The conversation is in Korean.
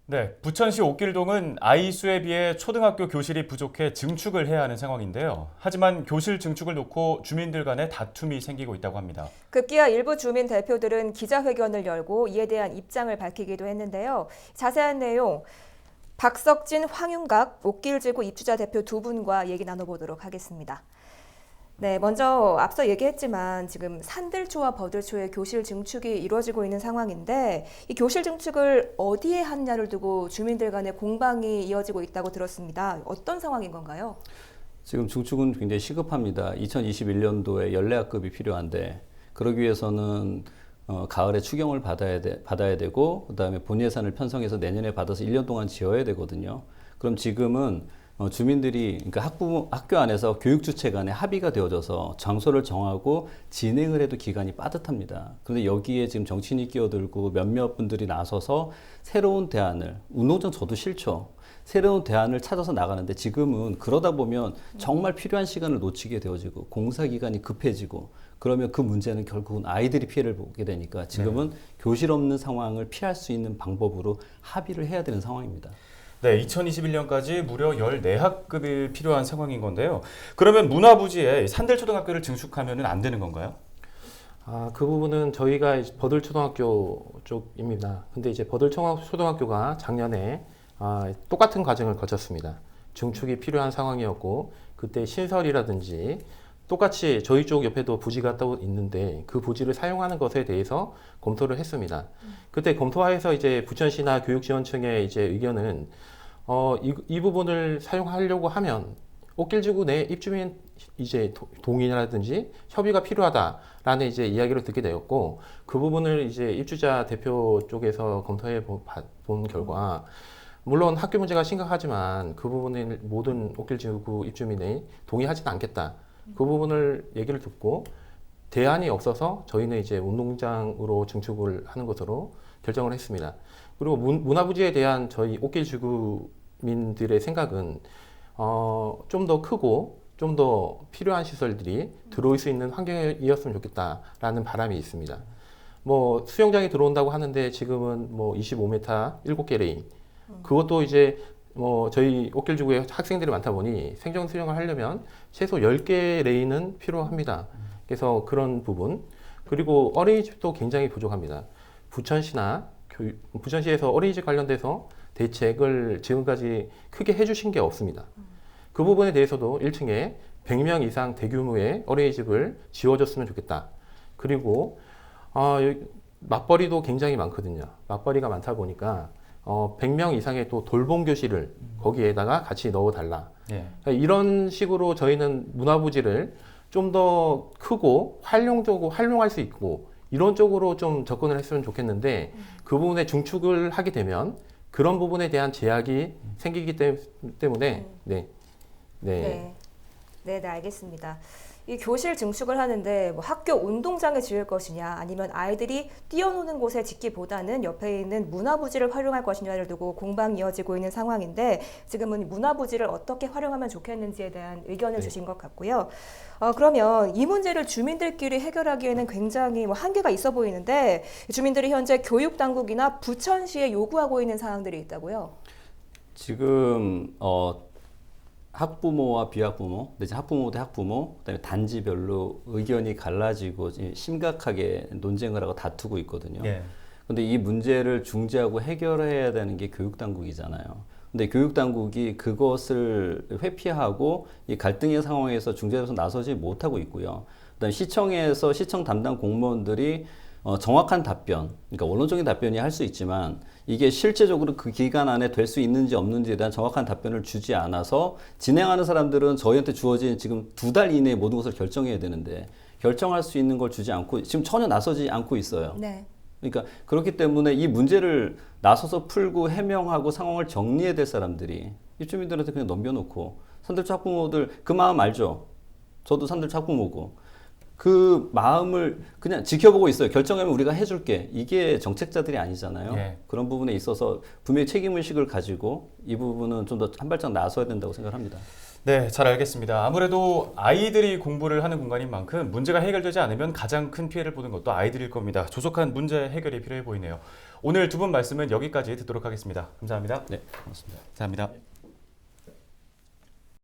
네, 부천시 옥길동은 아이 수에 비해 초등학교 교실이 부족해 증축을 해야 하는 상황인데요. 하지만 교실 증축을 놓고 주민들 간의 다툼이 생기고 있다고 합니다. 급기야 일부 주민 대표들은 기자회견을 열고 이에 대한 입장을 밝히기도 했는데요. 자세한 내용 박석진, 황윤각, 옥길지구 입주자 대표 두 분과 얘기 나눠보도록 하겠습니다. 네, 먼저 앞서 얘기했지만 지금 산들초와 버들초의 교실 증축이 이루어지고 있는 상황인데 이 교실 증축을 어디에 하느냐를 두고 주민들 간의 공방이 이어지고 있다고 들었습니다. 어떤 상황인 건가요? 지금 증축은 굉장히 시급합니다. 2021년도에 연례학급이 필요한데 그러기 위해서는 가을에 추경을 받아야 되고 그다음에 본 예산을 편성해서 내년에 받아서 1년 동안 지어야 되거든요. 그럼 지금은 주민들이 그러니까 학교 안에서 교육 주체 간에 합의가 되어져서 장소를 정하고 진행을 해도 기간이 빠듯합니다. 그런데 여기에 지금 정치인이 끼어들고 몇몇 분들이 나서서 새로운 대안을 운동장 저도 싫죠. 새로운 대안을 찾아서 나가는데 지금은 그러다 보면 정말 필요한 시간을 놓치게 되어지고 공사 기간이 급해지고 그러면 그 문제는 결국은 아이들이 피해를 보게 되니까 지금은 교실 없는 상황을 피할 수 있는 방법으로 합의를 해야 되는 상황입니다. 네, 2021년까지 무려 14학급이 필요한 상황인 건데요. 그러면 문화부지에 산들초등학교를 증축하면 안 되는 건가요? 그 부분은 저희가 이제 버들초등학교 쪽입니다. 근데 이제 버들초등학교가 작년에 똑같은 과정을 거쳤습니다. 증축이 필요한 상황이었고 그때 시설이라든지 똑같이 저희 쪽 옆에도 부지가 또 있는데 그 부지를 사용하는 것에 대해서 검토를 했습니다. 그때 검토하에서 이제 부천시나 교육지원청의 이제 의견은 이 부분을 사용하려고 하면 옥길지구 내 입주민 이제 동의라든지 협의가 필요하다라는 이제 이야기를 듣게 되었고 그 부분을 이제 입주자 대표 쪽에서 검토해 본 결과 물론 학교 문제가 심각하지만 그 부분을 모든 옥길지구 입주민이 동의하지는 않겠다. 그 부분을 얘기를 듣고 대안이 없어서 저희는 이제 운동장으로 증축을 하는 것으로 결정을 했습니다. 그리고 문화부지에 대한 저희 옥길지구민들의 생각은 좀 더 크고 좀 더 필요한 시설들이 들어올 수 있는 환경이었으면 좋겠다라는 바람이 있습니다. 뭐 수영장이 들어온다고 하는데 지금은 뭐 25m 7개 레인 그것도 이제 뭐 저희 옥길지구에 학생들이 많다 보니 생존 수영을 하려면 최소 10개 레인은 필요합니다. 그래서 그런 부분 그리고 어린이집도 굉장히 부족합니다. 부천시에서 어린이집 관련돼서 대책을 지금까지 크게 해주신 게 없습니다. 그 부분에 대해서도 1층에 100명 이상 대규모의 어린이집을 지어줬으면 좋겠다. 그리고 맞벌이도 굉장히 많거든요. 맞벌이가 많다 보니까 100명 이상의 또 돌봄 교실을 거기에다가 같이 넣어달라. 그러니까 이런 식으로 저희는 문화부지를 좀 더 크고 활용할 수 있고 이런 쪽으로 좀 접근을 했으면 좋겠는데 그 부분에 중축을 하게 되면 그런 부분에 대한 제약이 생기기 때문에 네, 알겠습니다. 이 교실 증축을 하는데 뭐 학교 운동장에 지을 것이냐 아니면 아이들이 뛰어노는 곳에 짓기보다는 옆에 있는 문화부지를 활용할 것이냐를 두고 공방이 이어지고 있는 상황인데 지금은 문화부지를 어떻게 활용하면 좋겠는지에 대한 의견을 주신 것 같고요. 그러면 이 문제를 주민들끼리 해결하기에는 굉장히 뭐 한계가 있어 보이는데 주민들이 현재 교육당국이나 부천시에 요구하고 있는 사항들이 있다고요? 지금 학부모와 비학부모, 학부모 대 학부모, 그다음에 단지별로 의견이 갈라지고 심각하게 논쟁을 하고 다투고 있거든요. 근데 이 문제를 중재하고 해결해야 되는 게 교육당국이잖아요. 근데 교육당국이 그것을 회피하고 이 갈등의 상황에서 중재로서 나서지 못하고 있고요. 그다음에 시청에서 시청 담당 공무원들이 정확한 답변, 그러니까 원론적인 답변이 할 수 있지만 이게 실제적으로 그 기간 안에 될 수 있는지 없는지에 대한 정확한 답변을 주지 않아서 진행하는 사람들은 저희한테 주어진 지금 2달 이내에 모든 것을 결정해야 되는데 결정할 수 있는 걸 주지 않고 지금 전혀 나서지 않고 있어요. 그러니까 그렇기 때문에 이 문제를 나서서 풀고 해명하고 상황을 정리해야 될 사람들이 입주민들한테 그냥 넘겨놓고 산들초 학부모들 그 마음 알죠? 저도 산들초 학부모고 그 마음을 그냥 지켜보고 있어요. 결정하면 우리가 해줄게. 이게 정책자들이 아니잖아요. 그런 부분에 있어서 분명히 책임의식을 가지고 이 부분은 좀 더 한 발짝 나서야 된다고 생각합니다. 네, 잘 알겠습니다. 아무래도 아이들이 공부를 하는 공간인 만큼 문제가 해결되지 않으면 가장 큰 피해를 보는 것도 아이들일 겁니다. 조속한 문제 해결이 필요해 보이네요. 오늘 두 분 말씀은 여기까지 듣도록 하겠습니다. 감사합니다. 네, 고맙습니다. 감사합니다.